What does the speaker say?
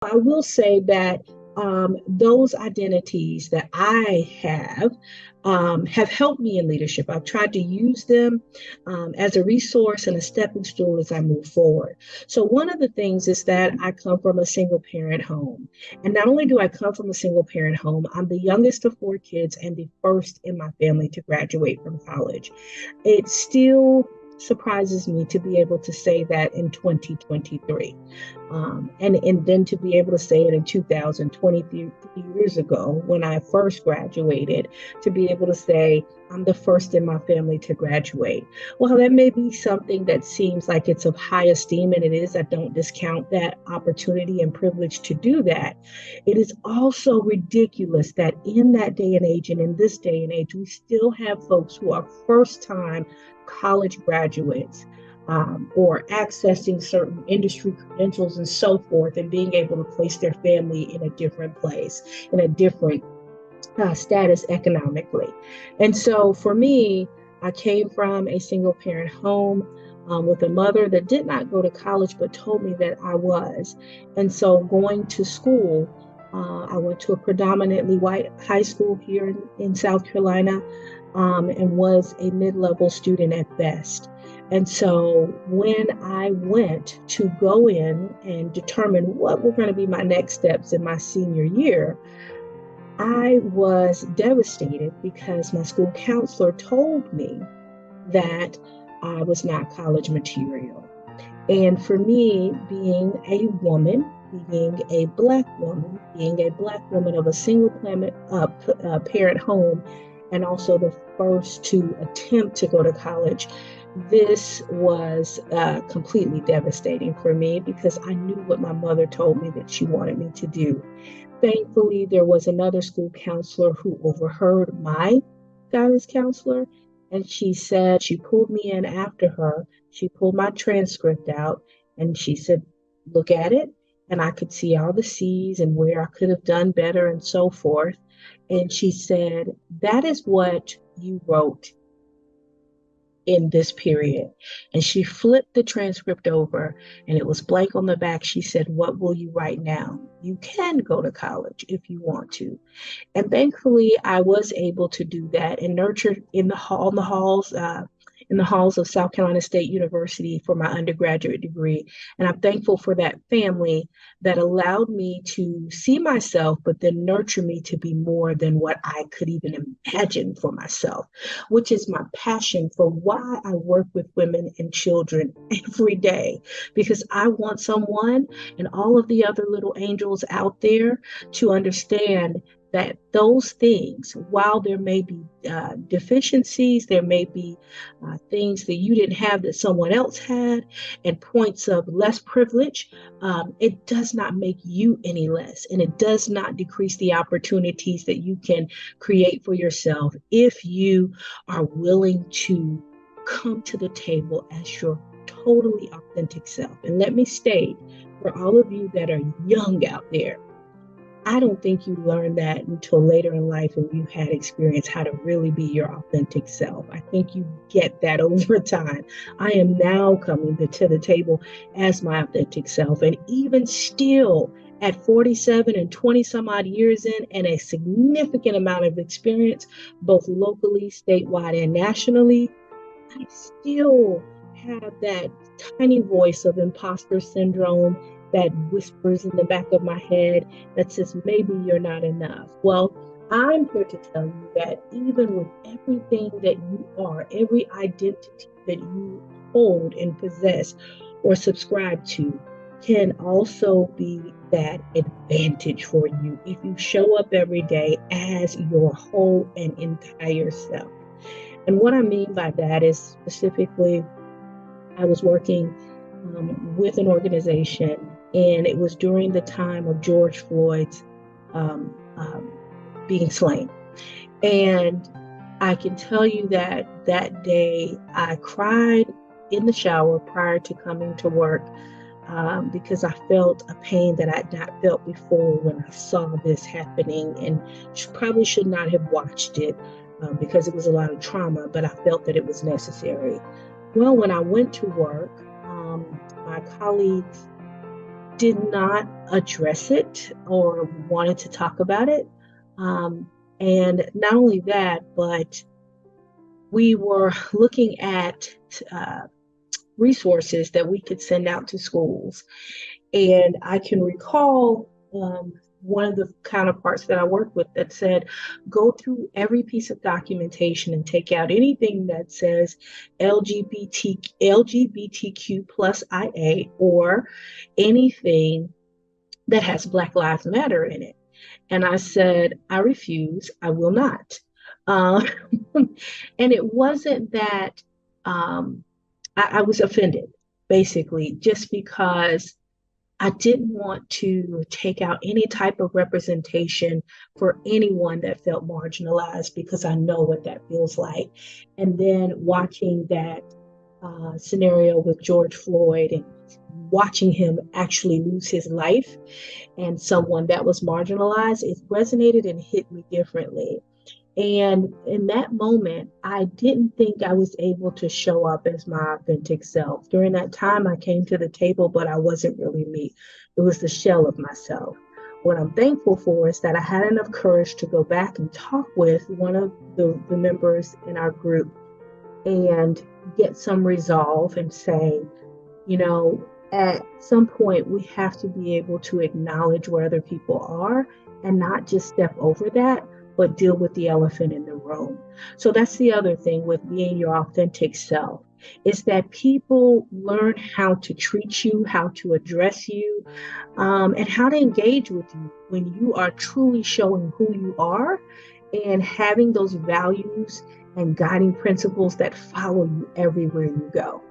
I will say that those identities that I have helped me in leadership. I've tried to use them as a resource and a stepping stool as I move forward. So, one of the things is that I come from a single parent home. And not only do I come from a single parent home, I'm the youngest of four kids and the first in my family to graduate from college. It still surprises me to be able to say that in 2023. And then to be able to say it in 2023 years ago when I first graduated, to be able to say, I'm the first in my family to graduate. Well, that may be something that seems like it's of high esteem, and it is. I don't discount that opportunity and privilege to do that. It is also ridiculous that in that day and age, and in this day and age, we still have folks who are first time college graduates, or accessing certain industry credentials and so forth, and being able to place their family in a different place, in a different status economically. And so for me, I came from a single parent home with a mother that did not go to college, but told me that I was. And so going to school, I went to a predominantly white high school here in South Carolina, and was a mid-level student at best. And so when I went to go in and determine what were going to be my next steps in my senior year, I was devastated because my school counselor told me that I was not college material. And for me, being a woman, being a Black woman of a single parent home, and also the first to attempt to go to college, this was completely devastating for me because I knew what my mother told me that she wanted me to do. Thankfully, there was another school counselor who overheard my guidance counselor, and she said, she pulled me in after her. She pulled my transcript out and she said, look at it. And I could see all the C's and where I could have done better and so forth. And she said, that is what you wrote in this period. And she flipped the transcript over and it was blank on the back. She said, what will you write now? You can go to college if you want to. And thankfully, I was able to do that and nurture in the halls of South Carolina State University for my undergraduate degree. And I'm thankful for that family that allowed me to see myself, but then nurture me to be more than what I could even imagine for myself, which is my passion for why I work with women and children every day, because I want someone and all of the other little angels out there to understand that those things, while there may be deficiencies, there may be things that you didn't have that someone else had, and points of less privilege, it does not make you any less. And it does not decrease the opportunities that you can create for yourself if you are willing to come to the table as your totally authentic self. And let me state, for all of you that are young out there, I don't think you learn that until later in life and you had experience how to really be your authentic self. I think you get that over time. I am now coming to the table as my authentic self. And even still at 47 and 20 some odd years in and a significant amount of experience, both locally, statewide, and nationally, I still have that tiny voice of imposter syndrome that whispers in the back of my head that says, maybe you're not enough. Well, I'm here to tell you that even with everything that you are, every identity that you hold and possess or subscribe to can also be that advantage for you if you show up every day as your whole and entire self. And what I mean by that is specifically, I was working with an organization, and it was during the time of George Floyd's um, um, being slain. And I can tell you that that day I cried in the shower prior to coming to work, because I felt a pain that I'd not felt before when I saw this happening, and probably should not have watched it because it was a lot of trauma, but I felt that it was necessary. Well, when I went to work, my colleagues did not address it or wanted to talk about it. And not only that, but we were looking at uh, resources that we could send out to schools. And I can recall one of the counterparts that I worked with that said, go through every piece of documentation and take out anything that says LGBTQ plus IA or anything that has Black Lives Matter in it. And I said, I refuse, I will not. Uh, and it wasn't that I was offended, basically, just because I didn't want to take out any type of representation for anyone that felt marginalized because I know what that feels like. And then watching that scenario with George Floyd and watching him actually lose his life and someone that was marginalized, it resonated and hit me differently. And in that moment, I didn't think I was able to show up as my authentic self. During that time, I came to the table, but I wasn't really me. It was the shell of myself. What I'm thankful for is that I had enough courage to go back and talk with one of the members in our group and get some resolve and say, you know, at some point, we have to be able to acknowledge where other people are and not just step over that, but deal with the elephant in the room. So that's the other thing with being your authentic self is that people learn how to treat you, how to address you, and how to engage with you when you are truly showing who you are and having those values and guiding principles that follow you everywhere you go.